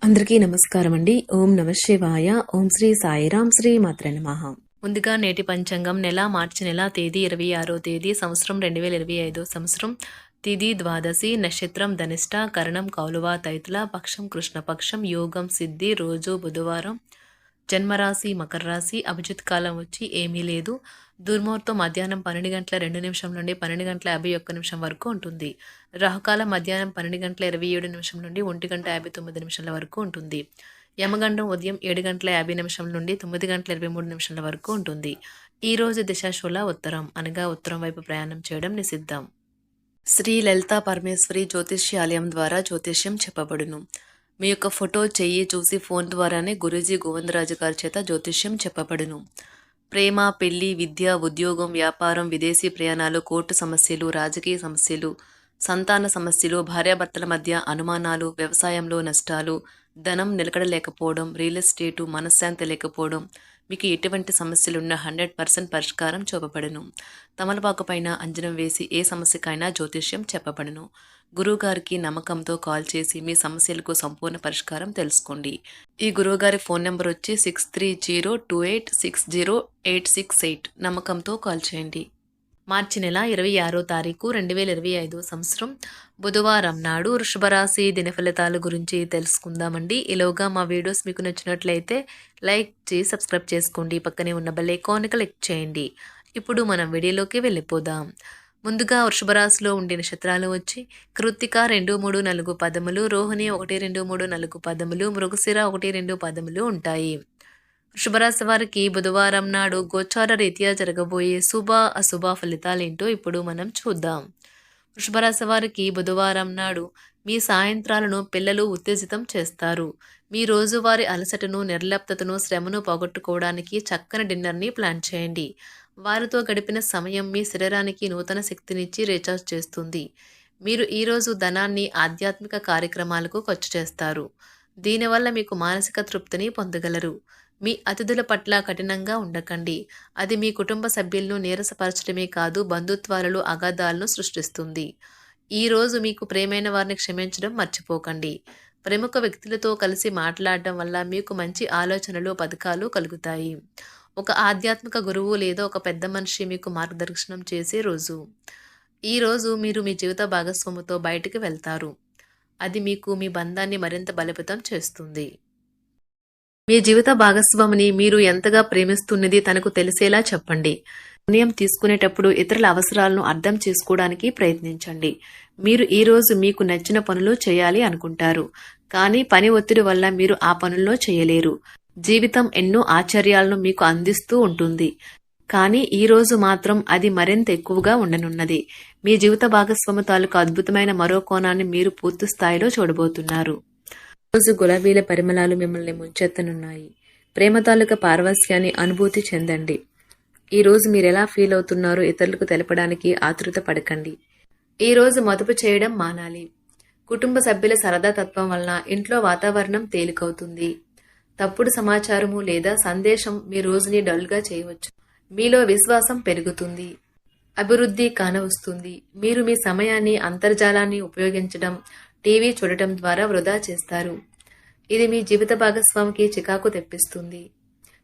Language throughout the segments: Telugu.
అందరికీ నమస్కారం అండి. ఓం నమ శివాయ. ఓం శ్రీ సాయిరాం. శ్రీ మాత్రే నమః. ముందుగా నేటి పంచాంగం నెల మార్చి నెల తేదీ 26వ తేదీ సంవత్సరం 2025 సంవత్సరం తిథి ద్వాదశి నక్షత్రం ధనిష్ట కరణం కౌలువ తైతుల పక్షం కృష్ణపక్షం యోగం సిద్ధి రోజు బుధవారం జన్మరాశి మకర రాశి అభిజిత్ కాలం వచ్చి ఏమీ లేదు. దుర్ముహూర్తం మధ్యాహ్నం 12:02 నుండి 12:51 వరకు ఉంటుంది. రాహుకాలం మధ్యాహ్నం 12:27 నుండి 1:59 వరకు ఉంటుంది. యమగండం ఉదయం 7:50 నుండి 9:23 వరకు ఉంటుంది. ఈ రోజు దిశాశూల ఉత్తరం అనగా ఉత్తరం వైపు ప్రయాణం చేయడం నిషిద్ధం. శ్రీ లలితా పరమేశ్వరి జ్యోతిష్యాలయం ద్వారా జ్యోతిష్యం చెప్పబడును. మీ యొక్క ఫోటో చెయ్యి చూసి ఫోన్ ద్వారానే గురూజీ గోవిందరాజు గారి చేత జ్యోతిష్యం చెప్పబడును. ప్రేమ, పెళ్లి, విద్య, ఉద్యోగం, వ్యాపారం, విదేశీ ప్రయాణాలు, కోర్టు సమస్యలు, రాజకీయ సమస్యలు, సంతాన సమస్యలు, భార్యాభర్తల మధ్య అనుమానాలు, వ్యవసాయంలో నష్టాలు, ధనం నిలకడలేకపోవడం, రియల్ ఎస్టేటు, మనశ్శాంతి లేకపోవడం, మీకు ఎటువంటి సమస్యలున్నా 100% పరిష్కారం చూపబడును. తమలపాకు పైన అంజనం వేసి ఏ సమస్యకైనా జ్యోతిష్యం చెప్పబడును. గురువుగారికి నమ్మకంతో కాల్ చేసి మీ సమస్యలకు సంపూర్ణ పరిష్కారం తెలుసుకోండి. ఈ గురువుగారి ఫోన్ నెంబర్ వచ్చి 6302860868. నమ్మకంతో కాల్ చేయండి. మార్చి నెల 26వ తారీఖు 2025 సంవత్సరం బుధవారం నాడు వృషభరాశి దినఫలితాల గురించి తెలుసుకుందామండి. ఈలోగా మా వీడియోస్ మీకు నచ్చినట్లయితే లైక్ చేసి సబ్స్క్రైబ్ చేసుకోండి. పక్కనే ఉన్న బెల్ ఐకాన్ క్లిక్ చేయండి. ఇప్పుడు మనం వీడియోలోకి వెళ్ళిపోదాం. ముందుగా వృషభరాశిలో ఉండే నక్షత్రాలు వచ్చి కృత్తిక 2, 3, 4 పదములు, రోహిణి 1, 2, 3, 4 పదములు, మృగశిర 1, 2 పదములు ఉంటాయి. వృషభరాశి వారికి బుధవారం నాడు గోచార రీత్యా జరగబోయే శుభ అశుభ ఫలితాలేంటో ఇప్పుడు మనం చూద్దాం. వృషభరాశి వారికి బుధవారం నాడు మీ సాయంత్రాలను పిల్లలు ఉత్తేజితం చేస్తారు. మీ రోజువారి అలసటను, నిర్లిప్తతను, శ్రమను పోగొట్టుకోవడానికి చక్కని డిన్నర్ని ప్లాన్ చేయండి. వారితో గడిపిన సమయం మీ శరీరానికి నూతన శక్తినిచ్చి రీఛార్జ్ చేస్తుంది. మీరు ఈరోజు ధనాన్ని ఆధ్యాత్మిక కార్యక్రమాలకు ఖర్చు చేస్తారు. దీనివల్ల మీకు మానసిక తృప్తిని పొందగలరు. మీ అతిథుల పట్ల కఠినంగా ఉండకండి. అది మీ కుటుంబ సభ్యులను నీరసపరచడమే కాదు, బంధుత్వాలలో అగాధాలను సృష్టిస్తుంది. ఈరోజు మీకు ప్రేమైన వారిని క్షమించడం మర్చిపోకండి. ప్రముఖ వ్యక్తులతో కలిసి మాట్లాడడం వల్ల మీకు మంచి ఆలోచనలు, పథకాలు కలుగుతాయి. ఒక ఆధ్యాత్మిక గురువు లేదా ఒక పెద్ద మనిషి మీకు మార్గదర్శనం చేసే రోజు. ఈరోజు మీరు మీ జీవిత భాగస్వామితో బయటికి వెళ్తారు. అది మీకు మీ బంధాన్ని మరింత బలోపేతం చేస్తుంది. మీ జీవిత భాగస్వామిని మీరు ఎంతగా ప్రేమిస్తున్నది తనకు తెలిసేలా చెప్పండి. నిర్ణయం తీసుకునేటప్పుడు ఇతరుల అవసరాలను అర్థం చేసుకోవడానికి ప్రయత్నించండి. మీరు ఈరోజు మీకు నచ్చిన పనులు చేయాలి అనుకుంటారు, కానీ పని ఒత్తిడి వల్ల మీరు ఆ పనుల్లో చేయలేరు. జీవితం ఎన్నో ఆశ్చర్యాలను మీకు అందిస్తూ ఉంటుంది, కానీ ఈ రోజు మాత్రం అది మరింత ఎక్కువగా ఉండనున్నది. మీ జీవిత భాగస్వామి తాలూకు అద్భుతమైన మరో కోణాన్ని మీరు పూర్తి స్థాయిలో చూడబోతున్నారు. రోజు గులాబీల పరిమళాలు మిమ్మల్ని ముంచెత్తనున్నాయి. ప్రేమ తాలూకా పారవస్యాన్ని అనుభూతి చెందండి. ఈ రోజు మీరు ఎలా ఫీల్ అవుతున్నారో ఇతరులకు తెలపడానికి ఆతృత పడకండి. ఈ రోజు మదుపు చేయడం మానాలి. కుటుంబ సభ్యుల సరదా తత్వం వలన ఇంట్లో వాతావరణం తేలికవుతుంది. తప్పుడు సమాచారము లేదా సందేశం మీ రోజుని డల్గా చేయవచ్చు. మీలో విశ్వాసం పెరుగుతుంది. అభివృద్ధి కానవస్తుంది. మీరు మీ సమయాన్ని అంతర్జాలాన్ని ఉపయోగించడం, టీవీ చూడటం ద్వారా వృధా చేస్తారు. ఇది మీ జీవిత భాగస్వామికి చికాకు తెప్పిస్తుంది.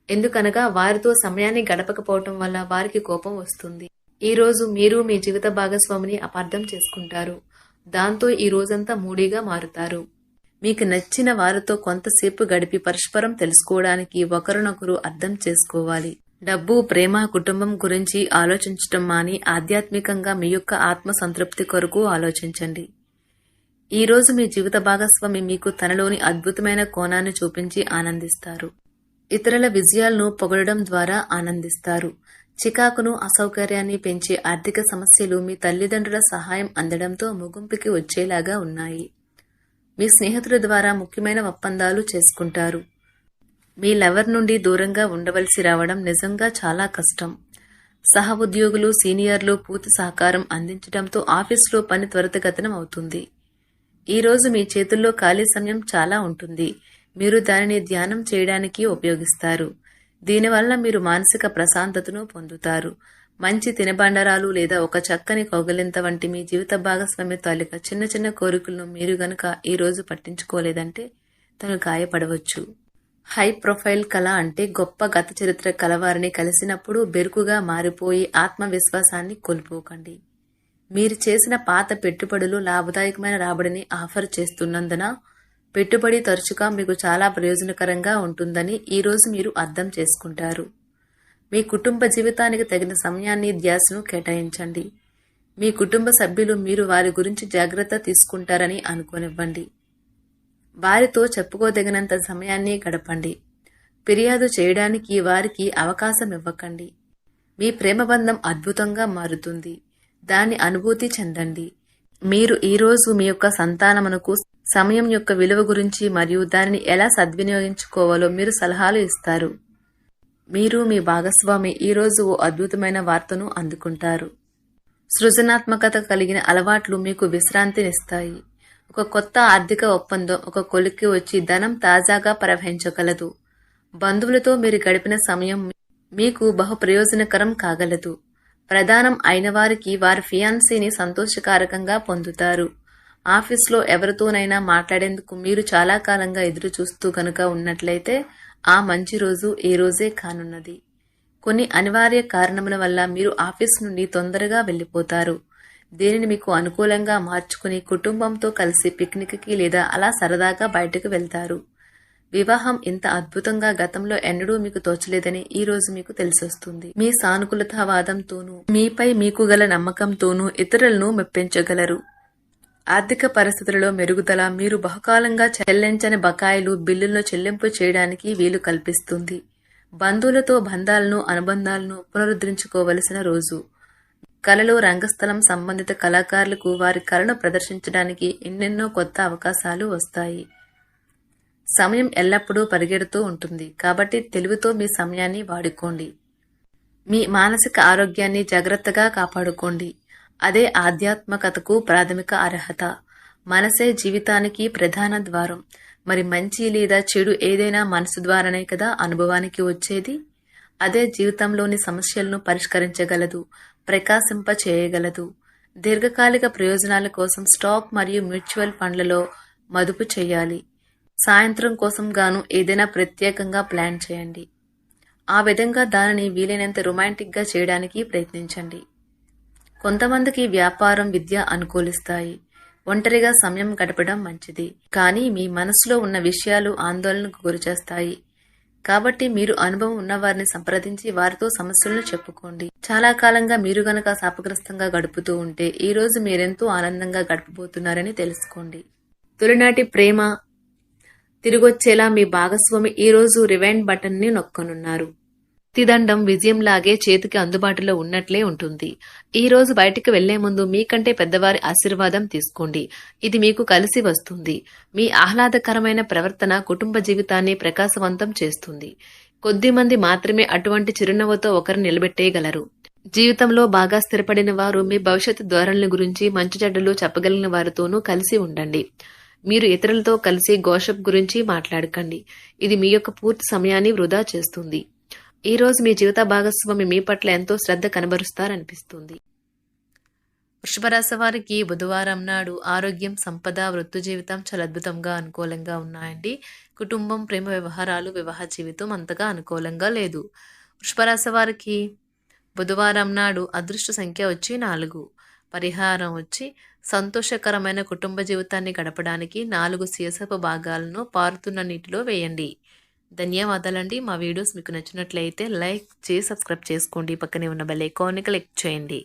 ఎందుకనగా వారితో సమయాన్ని గడపకపోవటం వల్ల వారికి కోపం వస్తుంది. ఈ రోజు మీరు మీ జీవిత భాగస్వామిని అపార్థం చేసుకుంటారు. దాంతో ఈ రోజంతా మూడీగా మారుతారు. మీకు నచ్చిన వారితో కొంతసేపు గడిపి పరస్పరం తెలుసుకోవడానికి ఒకరినొకరు అర్థం చేసుకోవాలి. డబ్బు, ప్రేమ, కుటుంబం గురించి ఆలోచించటం మాని ఆధ్యాత్మికంగా మీ యొక్క ఆత్మ సంతృప్తి కొరకు ఆలోచించండి. ఈ రోజు మీ జీవిత భాగస్వామి మీకు తనలోని అద్భుతమైన కోణాన్ని చూపించి ఆనందిస్తారు. ఇతరుల విజయాలను పొగడడం ద్వారా ఆనందిస్తారు. చికాకును, అసౌకర్యాన్ని పెంచే ఆర్థిక సమస్యలు మీ తల్లిదండ్రుల సహాయం అందడంతో ముగింపుకి వచ్చేలాగా ఉన్నాయి. మీ స్నేహితుల ద్వారా ముఖ్యమైన ఒప్పందాలు చేసుకుంటారు. మీ లవర్ నుండి దూరంగా ఉండవలసి రావడం నిజంగా చాలా కష్టం. సహ ఉద్యోగులు, సీనియర్లు పూర్తి సహకారం అందించడంతో ఆఫీసులో పని త్వరితగతినం అవుతుంది. ఈ రోజు మీ చేతుల్లో ఖాళీ సమయం చాలా ఉంటుంది. మీరు దానిని ధ్యానం చేయడానికి ఉపయోగిస్తారు. దీనివల్ల మీరు మానసిక ప్రశాంతతను పొందుతారు. మంచి తినబండరాలు లేదా ఒక చక్కని కౌగిలింత వంటి మీ జీవిత భాగస్వామి తాలూకా చిన్న చిన్న కోరికలను మీరు గనుక ఈ రోజు పట్టించుకోలేదంటే తను గాయపడవచ్చు. హై ప్రొఫైల్ కళ అంటే గొప్ప గత చరిత్ర కలవారిని కలిసినప్పుడు బెరుకుగా మారిపోయి ఆత్మవిశ్వాసాన్ని కోల్పోకండి. మీరు చేసిన పాత పెట్టుబడులు లాభదాయకమైన రాబడిని ఆఫర్ చేస్తున్నందున పెట్టుబడి తరచుగా మీకు చాలా ప్రయోజనకరంగా ఉంటుందని ఈరోజు మీరు అర్థం చేసుకుంటారు. మీ కుటుంబ జీవితానికి తగిన సమయాన్ని ధ్యాసను కేటాయించండి. మీ కుటుంబ సభ్యులు మీరు వారి గురించి జాగ్రత్త తీసుకుంటారని అనుకోనివ్వండి. వారితో చెప్పుకోదగినంత సమయాన్ని గడపండి. ఫిర్యాదు చేయడానికి వారికి అవకాశం ఇవ్వకండి. మీ ప్రేమబంధం అద్భుతంగా మారుతుంది. దాని అనుభూతి చెందండి. మీరు ఈరోజు మీ యొక్క సంతానమునకు సమయం యొక్క విలువ గురించి మరియు దానిని ఎలా సద్వినియోగించుకోవాలో మీరు సలహాలు ఇస్తారు. మీరు మీ భాగస్వామి ఈరోజు ఓ అద్భుతమైన వార్తను అందుకుంటారు. సృజనాత్మకత కలిగిన అలవాట్లు మీకు విశ్రాంతినిస్తాయి. ఒక కొత్త ఆర్థిక ఒప్పందం ఒక కొలిక్కి వచ్చి ధనం తాజాగా ప్రవహించగలదు. బంధువులతో మీరు గడిపిన సమయం మీకు బహు ప్రయోజనకరం కాగలదు. ప్రధానం అయిన వారికి వారి ఫియాన్సీని సంతోషకారకంగా పొందుతారు. ఆఫీస్లో ఎవరితోనైనా మాట్లాడేందుకు మీరు చాలా కాలంగా ఎదురు చూస్తూ కనుక ఉన్నట్లయితే ఆ మంచి రోజు ఈ రోజే కానున్నది. కొన్ని అనివార్య కారణముల వల్ల మీరు ఆఫీస్ నుండి తొందరగా వెళ్ళిపోతారు. దీనిని మీకు అనుకూలంగా మార్చుకుని కుటుంబంతో కలిసి పిక్నిక్కి లేదా అలా సరదాగా బయటకు వెళ్తారు. వివాహం ఇంత అద్భుతంగా గతంలో ఎన్నడూ మీకు తోచలేదని ఈ రోజు మీకు తెలిసొస్తుంది. మీ సానుకూలతావాదంతోనూ మీపై మీకు గల నమ్మకంతోనూ ఇతరులను మెప్పించగలరు. ఆర్థిక పరిస్థితులలో మెరుగుదల మీరు బహుకాలంగా చెల్లించని బకాయిలు బిల్లులను చెల్లింపు చేయడానికి వీలు కల్పిస్తుంది. బంధువులతో బంధాలను అనుబంధాలను పునరుద్ధరించుకోవలసిన రోజు. కళలు రంగస్థలం సంబంధిత కళాకారులకు వారి కళను ప్రదర్శించడానికి ఎన్నెన్నో కొత్త అవకాశాలు వస్తాయి. సమయం ఎల్లప్పుడూ పరిగెడుతూ ఉంటుంది కాబట్టి తెలివితో మీ సమయాన్ని వాడుకోండి. మీ మానసిక ఆరోగ్యాన్ని జాగ్రత్తగా కాపాడుకోండి. అదే ఆధ్యాత్మికతకు ప్రాథమిక అర్హత. మనసే జీవితానికి ప్రధాన ద్వారం. మరి మంచి లేదా చెడు ఏదైనా మనసు ద్వారానే కదా అనుభవానికి వచ్చేది. అదే జీవితంలోని సమస్యలను పరిష్కరించగలదు, ప్రకాశింప చేయగలదు. దీర్ఘకాలిక ప్రయోజనాల కోసం స్టాక్ మరియు మ్యూచువల్ ఫండ్లలో మదుపు చేయాలి. సాయంత్రం కోసం గాను ఏదైనా ప్రత్యేకంగా ప్లాన్ చేయండి. ఆ విధంగా దానిని వీలైనంత రొమాంటిక్గా చేయడానికి ప్రయత్నించండి. కొంతమందికి వ్యాపారం, విద్య అనుకూలిస్తాయి. ఒంటరిగా సమయం గడపడం మంచిది. కానీ మీ మనసులో ఉన్న విషయాలు ఆందోళనకు గురిచేస్తాయి. కాబట్టి మీరు అనుభవం ఉన్నవారిని సంప్రదించి వారితో సమస్యలను చెప్పుకోండి. చాలా కాలంగా మీరు గనక శాపగ్రస్తంగా గడుపుతూ ఉంటే ఈ రోజు మీరెంతో ఆనందంగా గడపబోతున్నారని తెలుసుకోండి. తొలినాటి ప్రేమ తిరిగొచ్చేలా మీ భాగస్వామి ఈ రోజు రివైండ్ బటన్ ని నొక్కనున్నారు. ప్రతిదండం విజయంలాగే చేతికి అందుబాటులో ఉన్నట్లే ఉంటుంది. ఈ రోజు బయటికి వెళ్లే ముందు మీకంటే పెద్దవారి ఆశీర్వాదం తీసుకోండి. ఇది మీకు కలిసి వస్తుంది. మీ ఆహ్లాదకరమైన ప్రవర్తన కుటుంబ జీవితాన్ని ప్రకాశవంతం చేస్తుంది. కొద్దిమంది మాత్రమే అటువంటి చిరునవ్వుతో ఒకరు నిలబెట్టేయగలరు. జీవితంలో బాగా స్థిరపడిన వారు మీ భవిష్యత్తు ధోరణుల గురించి మంచి చెడ్డలు చెప్పగలిగిన వారితోనూ కలిసి ఉండండి. మీరు ఇతరులతో కలిసి గోషప్ గురించి మాట్లాడకండి. ఇది మీ యొక్క పూర్తి సమయాన్ని వృధా చేస్తుంది. ఈ రోజు మీ జీవిత భాగస్వామి మీ పట్ల ఎంతో శ్రద్ధ కనబరుస్తారనిపిస్తుంది. వృషభ రాశి వారికి బుధవారం నాడు ఆరోగ్యం, సంపద, వృత్తి జీవితం చాలా అద్భుతంగా అనుకూలంగా ఉన్నాయండి. కుటుంబం, ప్రేమ వ్యవహారాలు, వివాహ జీవితం అంతగా అనుకూలంగా లేదు. వృషభ రాశి వారికి బుధవారం నాడు అదృష్ట సంఖ్య వచ్చి 4. పరిహారం వచ్చి సంతోషకరమైన కుటుంబ జీవితాన్ని గడపడానికి 4 సీసపు భాగాలను పారుతున్న నీటిలో వేయండి. ధన్యవాదాలండి. మా వీడియోస్ మీకు నచ్చినట్లయితే లైక్ చేసి సబ్స్క్రైబ్ చేసుకోండి. పక్కనే ఉన్న బెల్ ఐకాన్ని క్లిక్ చేయండి.